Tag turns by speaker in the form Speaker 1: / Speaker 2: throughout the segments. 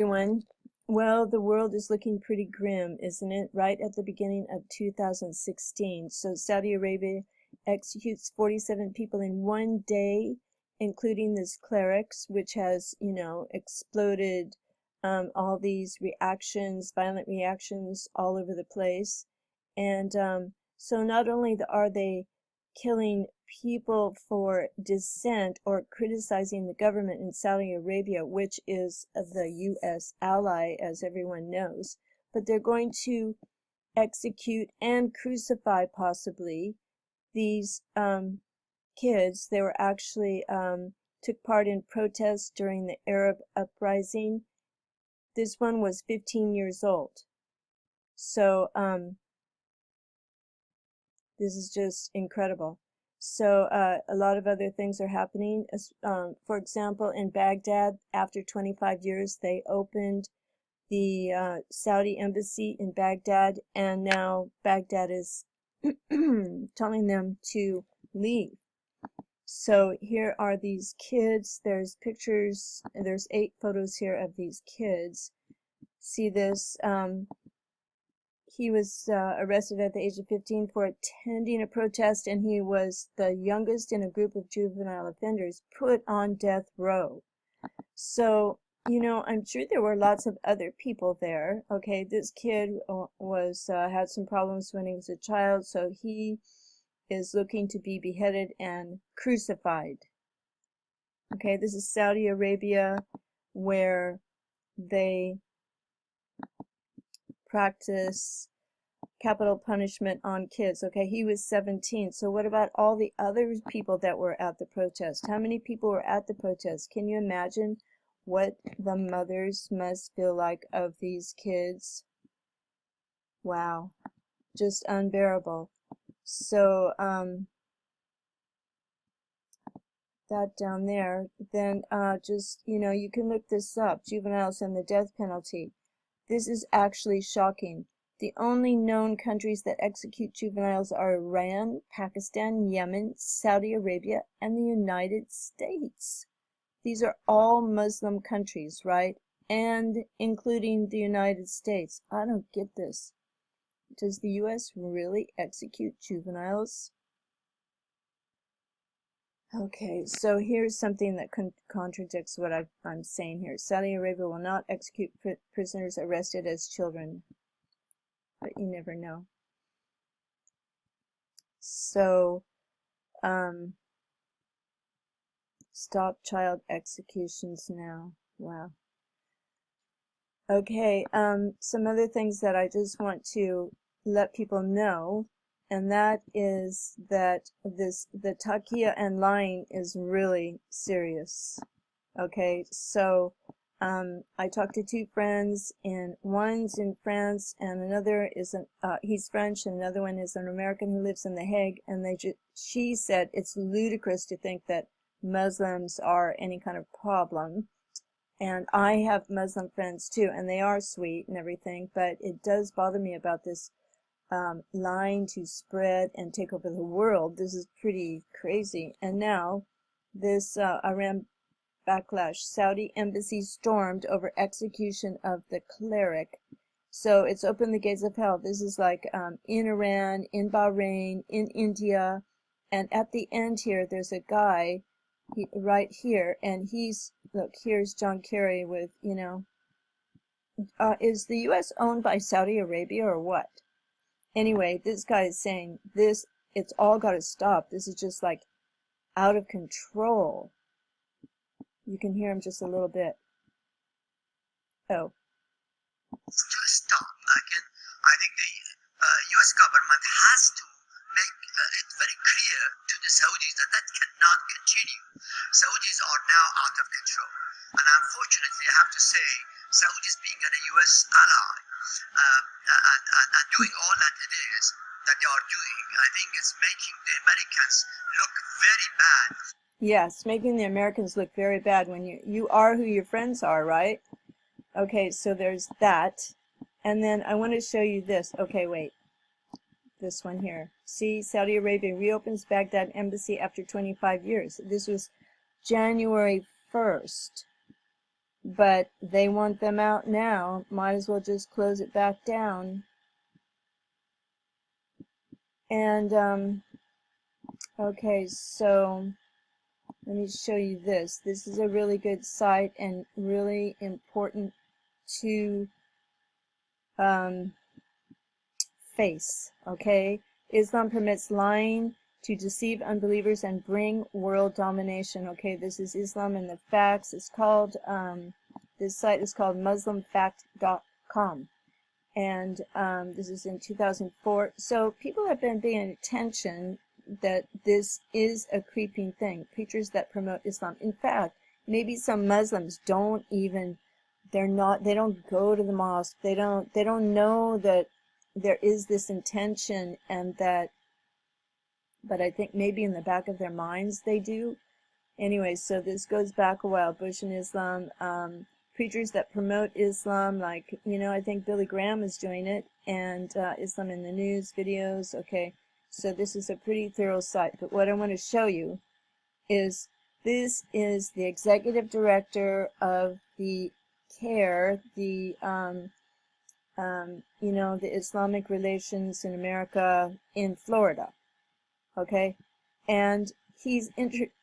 Speaker 1: Everyone. Well, the world is looking pretty grim, isn't it? Right at the beginning of 2016. So Saudi Arabia executes 47 people in one day, including this clerics, which has, exploded all these reactions, violent reactions all over the place. And so not only are they killing people for dissent or criticizing the government in Saudi Arabia, which is the U.S. ally, as everyone knows, but they're going to execute and crucify possibly these kids. They were actually took part in protests during the Arab uprising. This one was 15 years old. So this is just incredible. So a lot of other things are happening. For example, in Baghdad, after 25 years, they opened the Saudi embassy in Baghdad, and now Baghdad is telling them to leave. So here are these kids. There's pictures. There's 8 photos here of these kids. See this? He was arrested at the age of 15 for attending a protest, and he was the youngest in a group of juvenile offenders put on death row. So, I'm sure there were lots of other people there. Okay, this kid had some problems when he was a child, so he is looking to be beheaded and crucified. Okay, this is Saudi Arabia, where they practice capital punishment on kids. Okay, he was 17. So what about all the other people that were at the protest? How many people were at the protest? Can you imagine what the mothers must feel like of these kids? Wow, just unbearable. So that down there, then you can look this up, juveniles and the death penalty. This is actually shocking. The only known countries that execute juveniles are Iran, Pakistan, Yemen, Saudi Arabia, and the United States. These are all Muslim countries, right? And including the United States. I don't get this. Does the U.S. really execute juveniles? Okay, so here's something that contradicts what I'm saying here. Saudi Arabia will not execute prisoners arrested as children. But you never know. So, stop child executions now. Wow. Okay, some other things that I just want to let people know, and that is that the taqiyya and lying is really serious. Okay, so I talked to 2 friends, and one's in France, and another is he's French, and another one is an American who lives in The Hague, and she said it's ludicrous to think that Muslims are any kind of problem. And I have Muslim friends too, and they are sweet and everything, but it does bother me about this lying to spread and take over the world. This is pretty crazy. And now this Iran backlash. Saudi embassy stormed over execution of the cleric. So it's opened the gates of hell. This is like in Iran, in Bahrain, in India. And at the end here, there's a guy right here, and look, here's John Kerry with, is the U.S. owned by Saudi Arabia or what? Anyway, this guy is saying it's all got to stop. This is just like out of control. You can hear him just a little bit. Oh.
Speaker 2: To stop. Again, I think the U.S. government has to make it very clear to the Saudis that cannot continue. Saudis are now out of control. And unfortunately, I have to say, Saudis being a U.S. ally and doing all that it is that they are doing, I think it's making the Americans look very bad.
Speaker 1: Yes, making the Americans look very bad when you are who your friends are, right? Okay, so there's that. And then I want to show you this. Okay, wait. This one here. See, Saudi Arabia reopens Baghdad embassy after 25 years. This was January 1st. but they want them out now. Might as well just close it back down. And okay, so let me show you this. This is a really good site and really important to face. Okay, Islam permits lying to deceive unbelievers and bring world domination. Okay, this is Islam and the Facts. It's called this site is called MuslimFact.com, and this is in 2004. So people have been paying attention that this is a creeping thing. Preachers that promote Islam. In fact, maybe some Muslims don't even, they don't go to the mosque. They don't know that there is this intention, and that, but I think maybe in the back of their minds they do. Anyway, so this goes back a while. Bush and Islam, preachers that promote Islam, like, I think Billy Graham is doing it, and Islam in the News videos. Okay, so this is a pretty thorough site, but what I want to show you is, this is the executive director of the CARE, the the Islamic Relations in America in Florida. Okay, and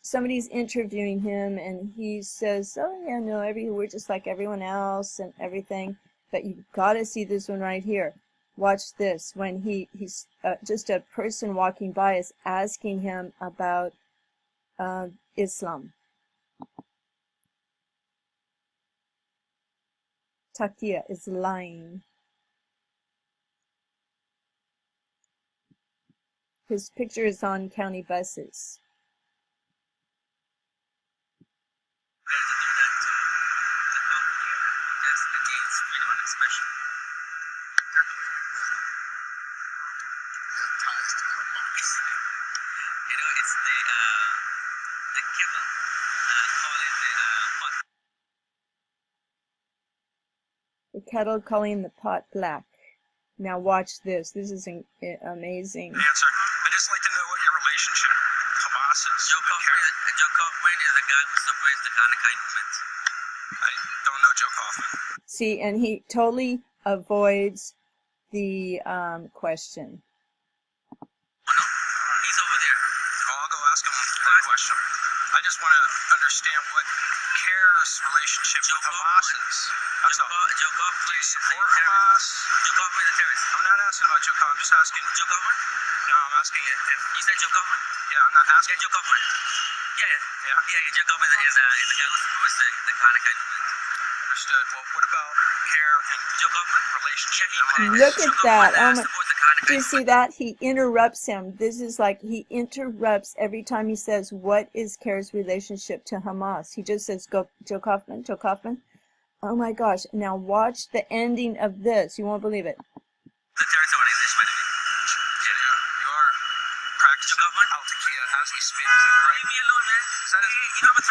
Speaker 1: somebody's interviewing him, and he says, "Oh yeah, no, we're just like everyone else and everything." But you've got to see this one right here. Watch this. When he's just a person walking by is asking him about Islam. Taqiyya is lying. His picture is on county buses. The kettle calling the pot black. Now watch this. This is amazing.
Speaker 3: Answer. I'd just like to know what your relationship with Hamas is. Joe Kaufman is the guy who supports the Hanukkah movement. I don't know Joe Kaufman.
Speaker 1: See, and he totally avoids the question.
Speaker 3: He's over there. Oh, I'll go ask him that question. I just want to understand what CARE's relationship with Hamas is. That's all. Joe Kaufman. Do you support Hamas? Joe Kaufman is a terrorist. I'm not asking about Joe Kaufman. I'm just asking. Joe Kaufman? No, I'm asking if you said Joe Kaufman? Yeah, I'm not asking. Yeah, Joe Kaufman. Yeah. Joe Kaufman is the guy who supports the Hanukkah movement. Understood. Well, what about CARE and Joe Kaufman relationship?
Speaker 1: Look at that. Do you see that? He interrupts him. This is like, he interrupts every time he says, what is CARE's relationship to Hamas? He just says, go, Joe Kaufman, Joe Kaufman. Oh my gosh. Now watch the ending of this. You won't believe it.
Speaker 3: The terrorist organization, by the way. You are practicing Al-Taqiyya as we speak. Is that correct? Leave me alone, man. You have a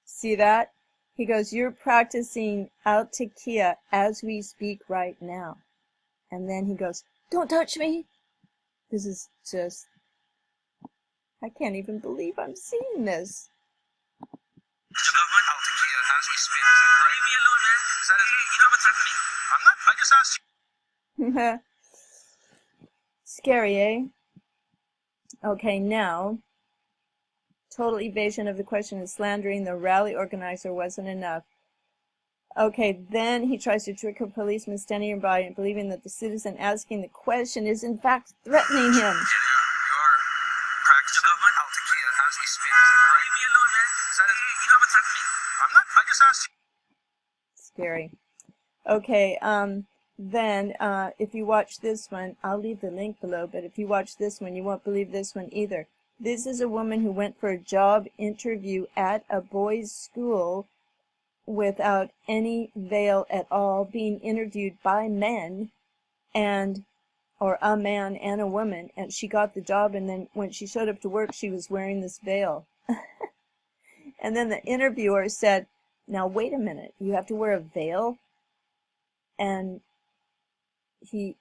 Speaker 1: See that? He goes, you're practicing Al-Taqiyya as we speak right now. And then he goes, don't touch me. This is just, I can't even believe I'm seeing this.
Speaker 3: Al-Taqiyya as we speak. Is that correct? Leave me alone, man. You don't have to touch me. I'm not, I just asked you.
Speaker 1: Scary, eh? Okay, now, total evasion of the question and slandering the rally organizer wasn't enough. Okay, then he tries to trick a policeman standing nearby and believing that the citizen asking the question is in fact threatening him.
Speaker 3: You are practicing Al-Taqiyya as we speak. Is that correct? Leave me alone, man. You don't have to touch me. I'm not, I just asked you.
Speaker 1: Scary. Okay, then if you watch this one, I'll leave the link below, but if you watch this one, you won't believe this one either. This is a woman who went for a job interview at a boys' school without any veil at all, being interviewed by men, or a man and a woman, and she got the job, and then when she showed up to work, she was wearing this veil. And then the interviewer said, now wait a minute, you have to wear a veil? And he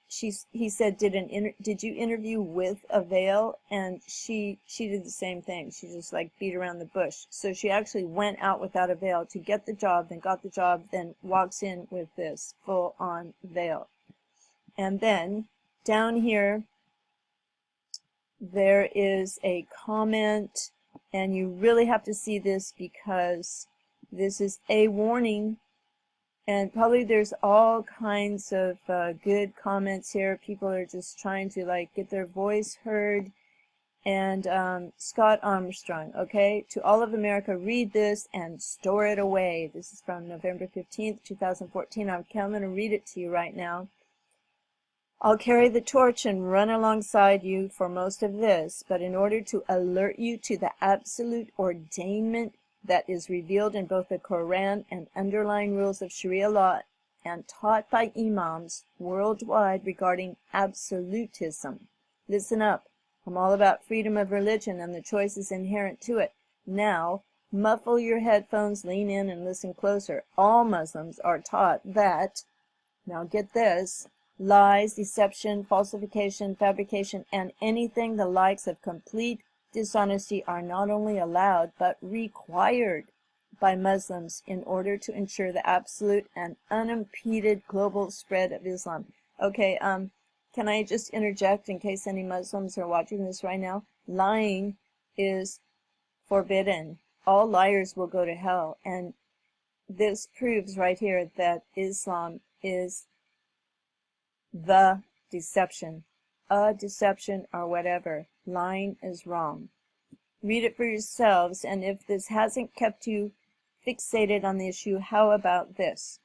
Speaker 1: said, did you interview with a veil? And she did the same thing. She just like beat around the bush. So she actually went out without a veil to get the job, then got the job, then walks in with this full on veil. And then down here there is a comment, and you really have to see this because this is a warning. And probably there's all kinds of good comments here. People are just trying to like get their voice heard. And Scott Armstrong, okay, to all of America, read this and store it away. This is from November 15th, 2014. I'm going to read it to you right now. I'll carry the torch and run alongside you for most of this, but in order to alert you to the absolute ordainment that is revealed in both the Quran and underlying rules of Sharia law and taught by imams worldwide regarding absolutism. Listen up. I'm all about freedom of religion and the choices inherent to it. Now, muffle your headphones, lean in, and listen closer. All Muslims are taught that, now get this, lies, deception, falsification, fabrication, and anything the likes of complete dishonesty are not only allowed but required by Muslims in order to ensure the absolute and unimpeded global spread of Islam. Okay, can I just interject in case any Muslims are watching this right now? Lying is forbidden. All liars will go to hell, and this proves right here that Islam is the deception. A deception or whatever. Lying is wrong. Read it for yourselves, and if this hasn't kept you fixated on the issue, how about this?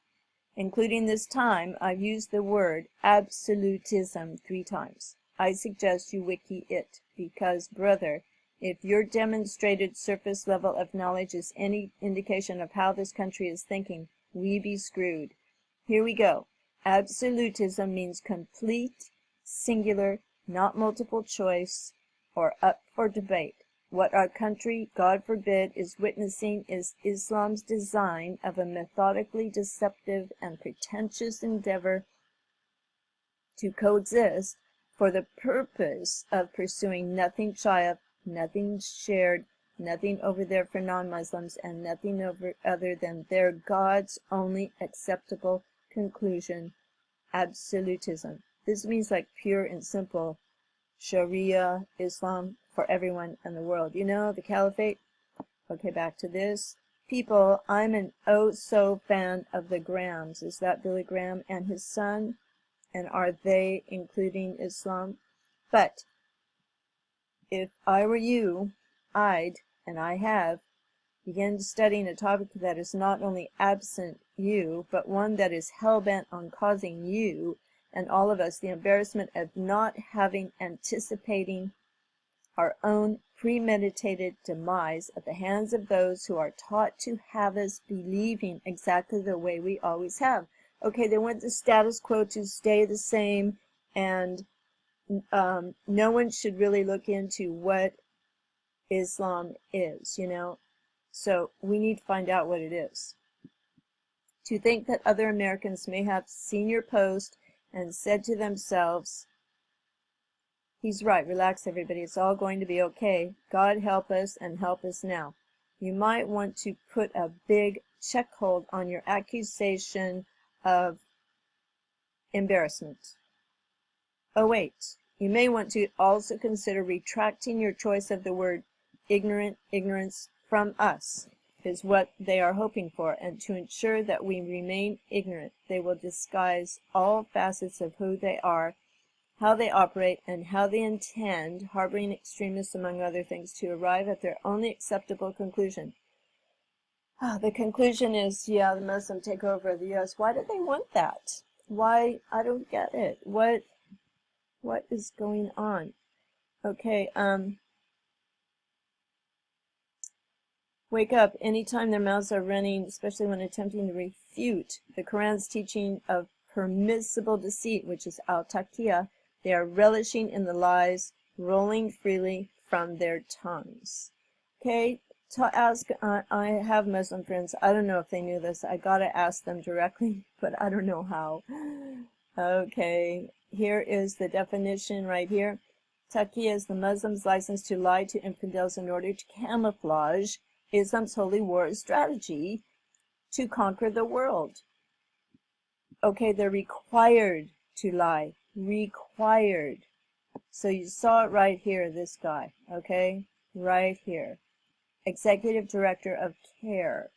Speaker 1: Including this time, I've used the word absolutism 3 times. I suggest you wiki it, because, brother, if your demonstrated surface level of knowledge is any indication of how this country is thinking, we be screwed. Here we go. Absolutism means complete, singular, not multiple choice, or up for debate. What our country, God forbid, is witnessing is Islam's design of a methodically deceptive and pretentious endeavor to coexist for the purpose of pursuing nothing shy of, nothing shared, nothing over there for non-Muslims, and nothing over other than their God's only acceptable conclusion, absolutism. This means like pure and simple Sharia Islam for everyone in the world. You know, the caliphate. Okay, back to this. People, I'm an oh-so fan of the Grahams. Is that Billy Graham and his son? And are they including Islam? But if I were you, I'd, and I have, begin studying a topic that is not only absent you, but one that is hell-bent on causing you and all of us the embarrassment of not having anticipating our own premeditated demise at the hands of those who are taught to have us believing exactly the way we always have. Okay, they want the status quo to stay the same, and no one should really look into what Islam is, you know. So we need to find out what it is. To think that other Americans may have seen your post and said to themselves, he's right, relax everybody, it's all going to be okay. God help us and help us now. You might want to put a big check hold on your accusation of embarrassment. Oh wait, you may want to also consider retracting your choice of the word ignorance from us is what they are hoping for, and to ensure that we remain ignorant, they will disguise all facets of who they are, how they operate, and how they intend, harboring extremists among other things, to arrive at their only acceptable conclusion. The conclusion is, yeah, the Muslim takeover of the U.S. Why do they want that? Why? I don't get it. What is going on? Okay, wake up. Anytime their mouths are running, especially when attempting to refute the Quran's teaching of permissible deceit, which is al-taqiyya, they are relishing in the lies rolling freely from their tongues. Okay, to ask, I have Muslim friends. I don't know if they knew this. I gotta ask them directly, but I don't know how. Okay, here is the definition right here. Taqiyya is the Muslims' license to lie to infidels in order to camouflage Islam's holy war strategy to conquer the world. Okay, they're required to lie. Required. So you saw it right here, this guy. Okay, right here. Executive Director of CARE.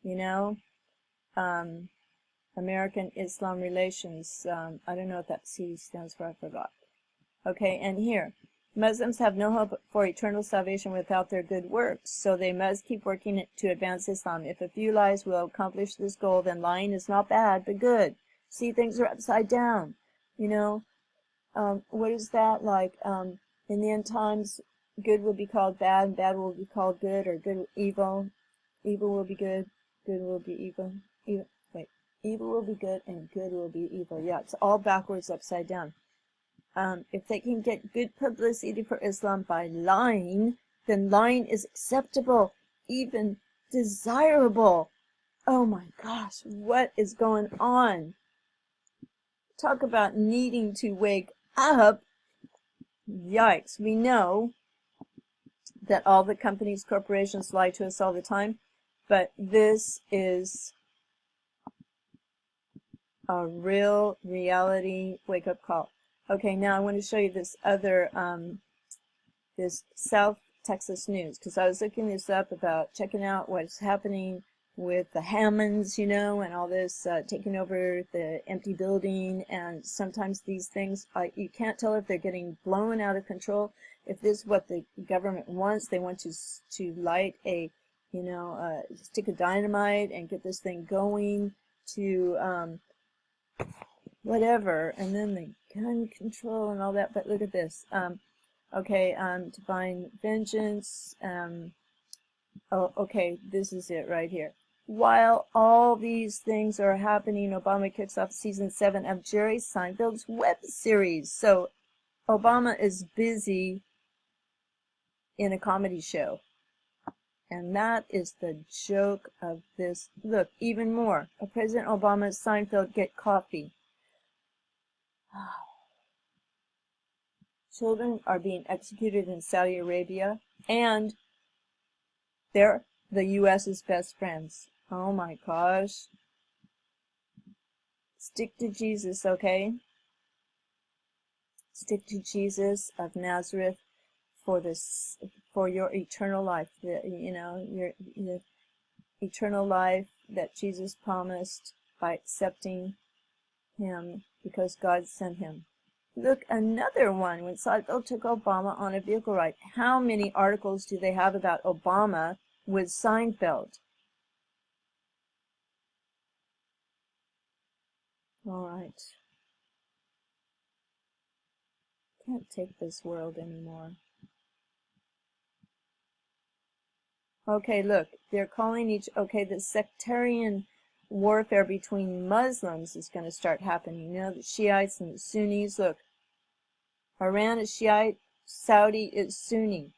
Speaker 1: You know, American Islam Relations. I don't know what that C stands for. I forgot. Okay, and here. Muslims have no hope for eternal salvation without their good works, so they must keep working to advance Islam. If a few lies will accomplish this goal, then lying is not bad, but good. See, things are upside down. You know, what is that like? In the end times, good will be called bad, and bad will be called good, or good evil. Evil will be good, good will be evil. Evil will be good, and good will be evil. Yeah, it's all backwards, upside down. If they can get good publicity for Islam by lying, then lying is acceptable, even desirable. Oh my gosh, what is going on? Talk about needing to wake up. Yikes, we know that all the companies, corporations lie to us all the time, but this is a real reality wake-up call. Okay, now I want to show you this other, this South Texas news, because I was looking this up about checking out what's happening with the Hammonds, you know, and all this taking over the empty building, and sometimes these things, you can't tell if they're getting blown out of control. If this is what the government wants, they want to light a, you know, stick of dynamite and get this thing going to whatever, and then the gun control and all that. But look at this. Okay, divine vengeance. Oh, okay, this is it right here. While all these things are happening, Obama kicks off season 7 of Jerry Seinfeld's web series. So Obama is busy in a comedy show. And that is the joke of this. Look, even more. President Obama's Seinfeld get coffee. Children are being executed in Saudi Arabia, and they're the U.S.'s best friends. Oh my gosh. Stick to Jesus, okay? Stick to Jesus of Nazareth for this, for your eternal life. You know, your eternal life that Jesus promised by accepting him because God sent him. Look, another one. When Seinfeld took Obama on a vehicle ride, how many articles do they have about Obama with Seinfeld? All right. Can't take this world anymore. Okay, look, they're calling okay, the sectarian warfare between Muslims is going to start happening. You know, the Shiites and the Sunnis. Look, Iran is Shiite, Saudi is Sunni.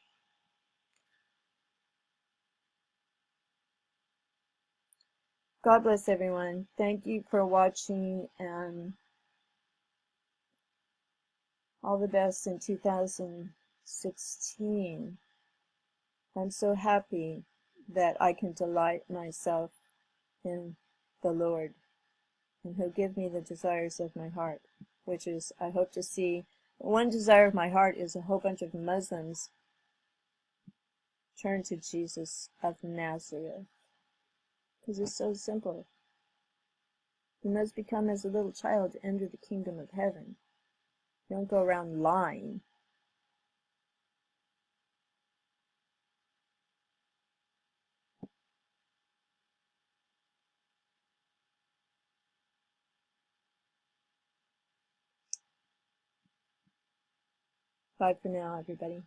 Speaker 1: God bless everyone. Thank you for watching, and all the best in 2016. I'm so happy that I can delight myself in the Lord, and He'll give me the desires of my heart, which is, I hope to see, one desire of my heart is a whole bunch of Muslims turn to Jesus of Nazareth, because it's so simple. You must become as a little child to enter the kingdom of heaven. You don't go around lying. Bye for now, everybody.